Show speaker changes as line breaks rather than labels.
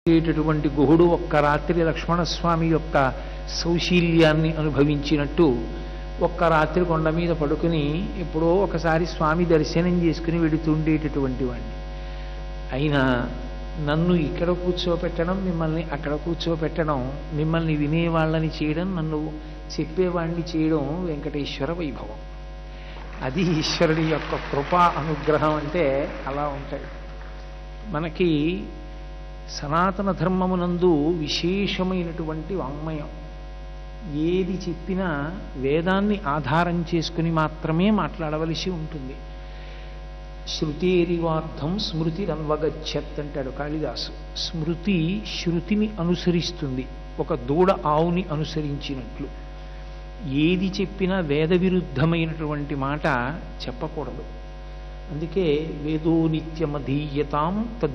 టువంటి గుహుడు ఒక్క రాత్రి లక్ష్మణస్వామి యొక్క సౌశీల్యాన్ని అనుభవించినట్టు ఒక్క రాత్రి కొండ మీద పడుకుని ఎప్పుడో ఒకసారి స్వామి దర్శనం చేసుకుని వెడుతుండేటటువంటి వాడిని. అయినా నన్ను ఇక్కడ కూర్చోపెట్టడం, మిమ్మల్ని అక్కడ కూర్చోపెట్టడం, మిమ్మల్ని వినేవాళ్ళని చేయడం, నన్ను చెప్పేవాడిని చేయడం వెంకటేశ్వర వైభవం. అది ఈశ్వరుడి యొక్క కృపా అనుగ్రహం అంటే అలా ఉంటాయి. మనకి సనాతన ధర్మమునందు విశేషమైనటువంటి వాంగ్మయం. ఏది చెప్పినా వేదాన్ని ఆధారం చేసుకుని మాత్రమే మాట్లాడవలసి ఉంటుంది. శృతేరివార్థం స్మృతిరన్వగచ్చత్ అంటాడు కాళిదాసు. స్మృతి శృతిని అనుసరిస్తుంది, ఒక దూడ ఆవుని అనుసరించినట్లు. ఏది చెప్పినా వేద విరుద్ధమైనటువంటి మాట చెప్పకూడదు. అందుకే వేదో నిత్యమధీయతాం తద్